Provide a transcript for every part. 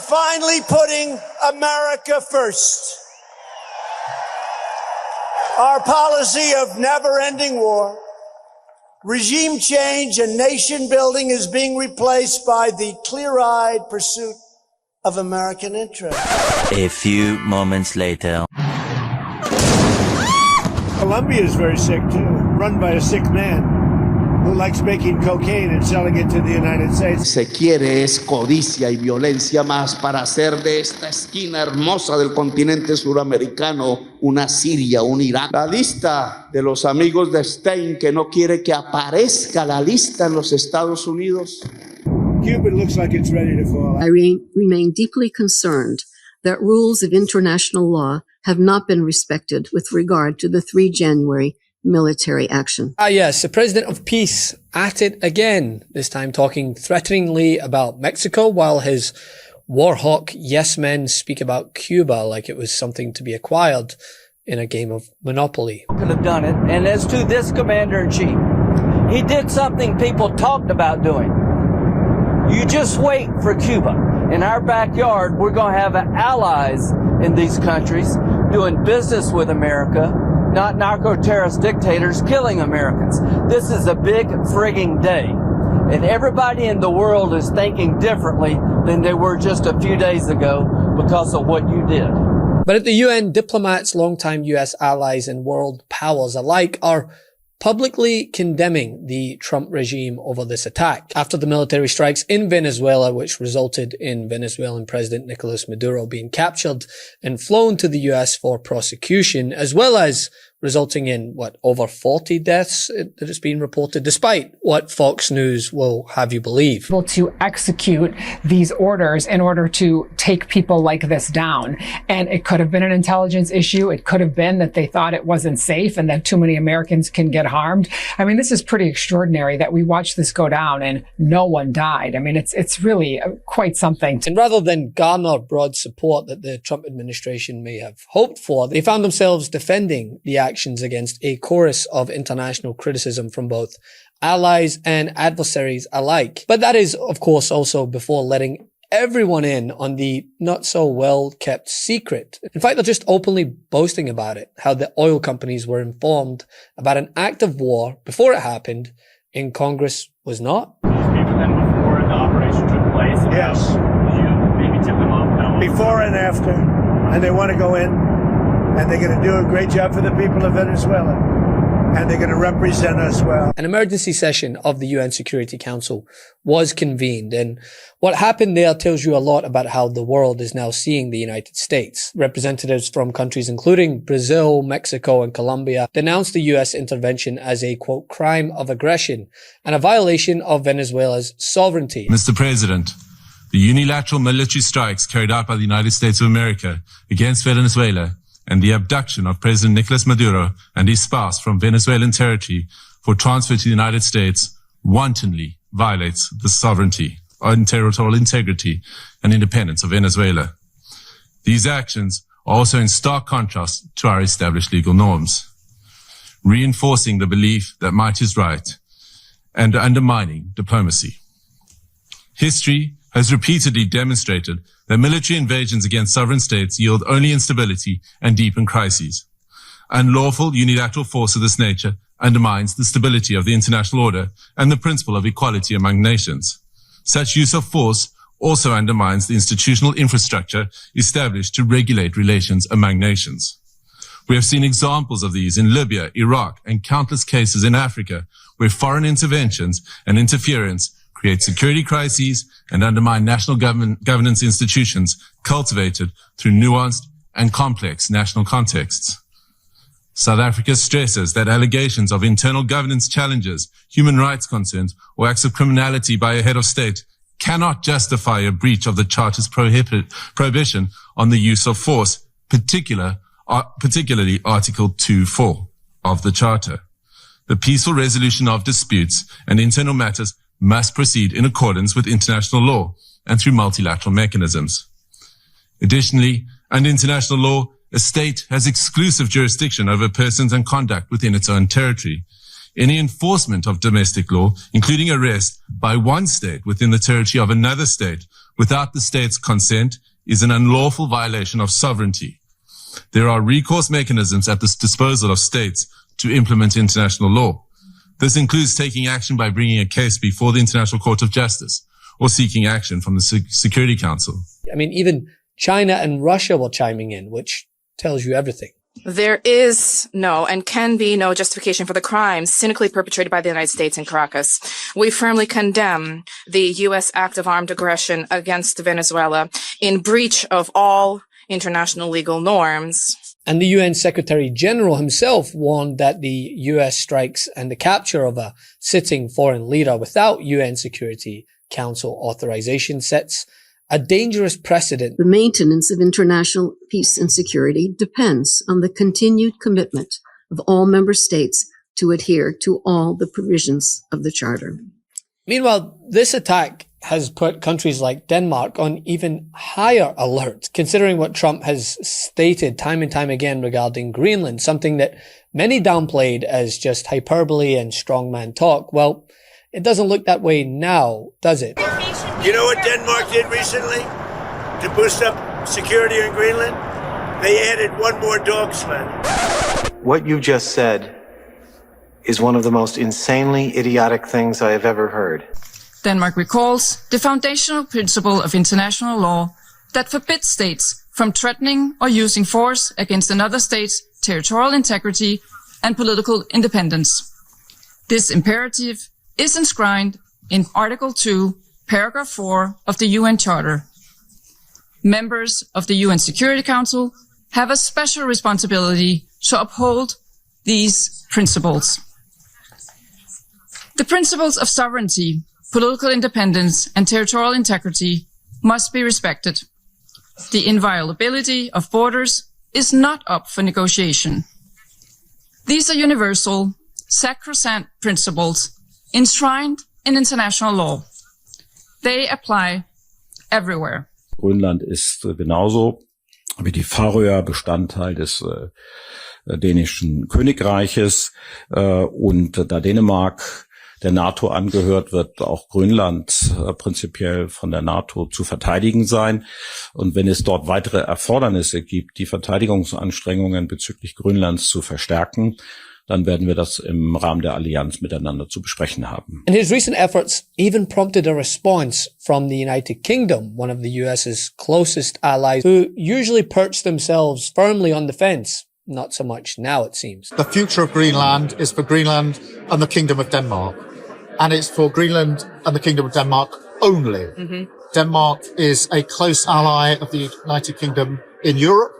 finally putting America first. Our policy of never-ending war, regime change, and nation building is being replaced by the clear-eyed pursuit of American interests. A few moments later. Colombia is very sick too, run by a sick man who likes making cocaine and selling it to the United States. Se quiere es codicia y violencia más para hacer de esta esquina hermosa del continente suramericano una Siria, un Irak. La lista de los amigos de Stein que no quiere que aparezca la lista en los Estados Unidos. Cuba looks like it's ready to fall. I remain deeply concerned that rules of international law have not been respected with regard to the 3 January military action. Yes, the president of peace at it again, this time talking threateningly about Mexico, while his war hawk yes men speak about Cuba like it was something to be acquired in a game of Monopoly. Could have done it. And as to this commander-in-chief, he did something people talked about doing. You just wait for Cuba. In our backyard, we're going to have allies in these countries doing business with America, not narco-terrorist dictators killing Americans. This is a big frigging day. And everybody in the world is thinking differently than they were just a few days ago because of what you did. But at the UN, diplomats, longtime US allies, and world powers alike are publicly condemning the Trump regime over this attack after the military strikes in Venezuela, which resulted in Venezuelan President Nicolas Maduro being captured and flown to the US for prosecution, as well as resulting in, over 40 deaths that it's been reported, despite what Fox News will have you believe. To execute these orders in order to take people like this down. And it could have been an intelligence issue. It could have been that they thought it wasn't safe and that too many Americans can get harmed. I mean, this is pretty extraordinary that we watched this go down and no one died. I mean, it's really quite something. And rather than garner broad support that the Trump administration may have hoped for, they found themselves defending the actions against a chorus of international criticism from both allies and adversaries alike. But that is, of course, also before letting everyone in on the not so well kept secret. In fact, they're just openly boasting about it, how the oil companies were informed about an act of war before it happened and Congress was not. Those people then before the operation took place? Yes. Did you maybe tip them off? Before and after. And they want to go in. And they're going to do a great job for the people of Venezuela. And they're going to represent us well. An emergency session of the UN Security Council was convened. And what happened there tells you a lot about how the world is now seeing the United States. Representatives from countries including Brazil, Mexico, and Colombia denounced the US intervention as a, quote, crime of aggression and a violation of Venezuela's sovereignty. Mr. President, the unilateral military strikes carried out by the United States of America against Venezuela and the abduction of President Nicolas Maduro and his spouse from Venezuelan territory for transfer to the United States wantonly violates the sovereignty and territorial integrity and independence of Venezuela. These actions are also in stark contrast to our established legal norms, reinforcing the belief that might is right and undermining diplomacy. History has repeatedly demonstrated that military invasions against sovereign states yield only instability and deepen crises. Unlawful unilateral force of this nature undermines the stability of the international order and the principle of equality among nations. Such use of force also undermines the institutional infrastructure established to regulate relations among nations. We have seen examples of these in Libya, Iraq, and countless cases in Africa where foreign interventions and interference create security crises and undermine national governance institutions cultivated through nuanced and complex national contexts. South Africa stresses that allegations of internal governance challenges, human rights concerns, or acts of criminality by a head of state cannot justify a breach of the Charter's prohibition on the use of force, particularly Article 2.4 of the Charter. The peaceful resolution of disputes and internal matters must proceed in accordance with international law and through multilateral mechanisms. Additionally, under international law, a state has exclusive jurisdiction over persons and conduct within its own territory. Any enforcement of domestic law, including arrest by one state within the territory of another state without the state's consent, is an unlawful violation of sovereignty. There are recourse mechanisms at the disposal of states to implement international law. This includes taking action by bringing a case before the International Court of Justice or seeking action from the Security Council. I mean, even China and Russia were chiming in, which tells you everything. There is no and can be no justification for the crimes cynically perpetrated by the United States in Caracas. We firmly condemn the U.S. act of armed aggression against Venezuela in breach of all international legal norms. And the UN Secretary General himself warned that the US strikes and the capture of a sitting foreign leader without UN Security Council authorization sets a dangerous precedent. The maintenance of international peace and security depends on the continued commitment of all member states to adhere to all the provisions of the Charter. Meanwhile, this attack has put countries like Denmark on even higher alert, considering what Trump has stated time and time again regarding Greenland, something that many downplayed as just hyperbole and strongman talk. Well, it doesn't look that way now, does it? You know what Denmark did recently to boost up security in Greenland? They added one more dog sled. What you just said is one of the most insanely idiotic things I have ever heard. Denmark recalls the foundational principle of international law that forbids states from threatening or using force against another state's territorial integrity and political independence. This imperative is enshrined in Article 2, Paragraph 4 of the UN Charter. Members of the UN Security Council have a special responsibility to uphold these principles. The principles of sovereignty, political independence, and territorial integrity must be respected. The inviolability of borders is not up for negotiation. These are universal, sacrosanct principles enshrined in international law. They apply everywhere. Grönland ist genauso wie die Färöer Bestandteil des dänischen Königreiches und da Dänemark der NATO angehört, wird auch Grönland prinzipiell von der NATO zu verteidigen sein. Und wenn es dort weitere Erfordernisse gibt, die Verteidigungsanstrengungen bezüglich Grönlands zu verstärken, dann werden wir das im Rahmen der Allianz miteinander zu besprechen haben. And his recent efforts even prompted a response from the United Kingdom, one of the US's closest allies, who usually perch themselves firmly on the fence. Not so much now, it seems. The future of Greenland is for Greenland and the Kingdom of Denmark. And it's for Greenland and the Kingdom of Denmark only. Mm-hmm. Denmark is a close ally of the United Kingdom in Europe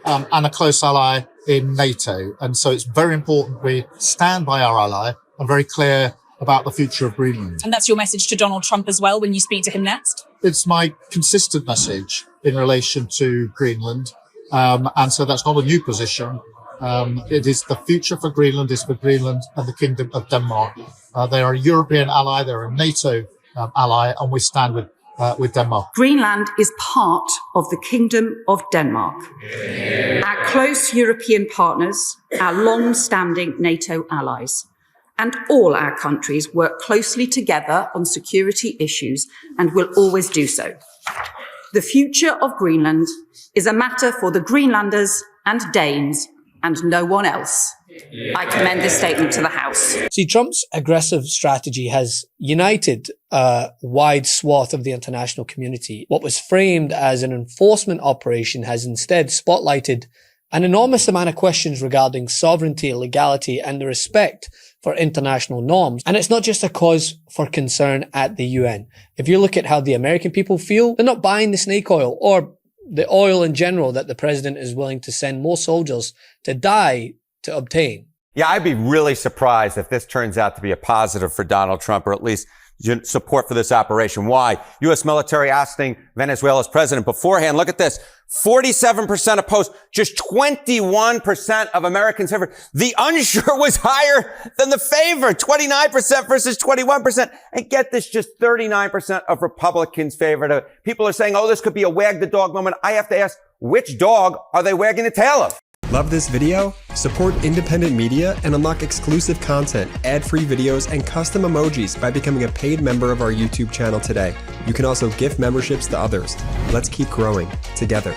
and a close ally in NATO. And so it's very important we stand by our ally and very clear about the future of Greenland. And that's your message to Donald Trump as well when you speak to him next? It's my consistent message in relation to Greenland. And so that's not a new position. It is the future for Greenland is for Greenland and the Kingdom of Denmark. They are a European ally, they're a NATO ally, and we stand with Denmark. Greenland is part of the Kingdom of Denmark. Our close European partners, our long-standing NATO allies, and all our countries work closely together on security issues and will always do so. The future of Greenland is a matter for the Greenlanders and Danes and no one else. I commend this statement to the House. See, Trump's aggressive strategy has united a wide swath of the international community. What was framed as an enforcement operation has instead spotlighted an enormous amount of questions regarding sovereignty, legality, and the respect for international norms. And it's not just a cause for concern at the UN. If you look at how the American people feel, they're not buying the snake oil or the oil in general that the president is willing to send more soldiers to die to obtain. Yeah, I'd be really surprised if this turns out to be a positive for Donald Trump, or at least support for this operation. Why? U.S. military asking Venezuela's president beforehand. Look at this. 47% opposed, just 21% of Americans favored. The unsure was higher than the favor, 29% versus 21%. And get this, just 39% of Republicans favored it. People are saying, oh, this could be a wag the dog moment. I have to ask, which dog are they wagging the tail of? Love this video? Support independent media and unlock exclusive content, ad-free videos, and custom emojis by becoming a paid member of our YouTube channel today. You can also gift memberships to others. Let's keep growing together.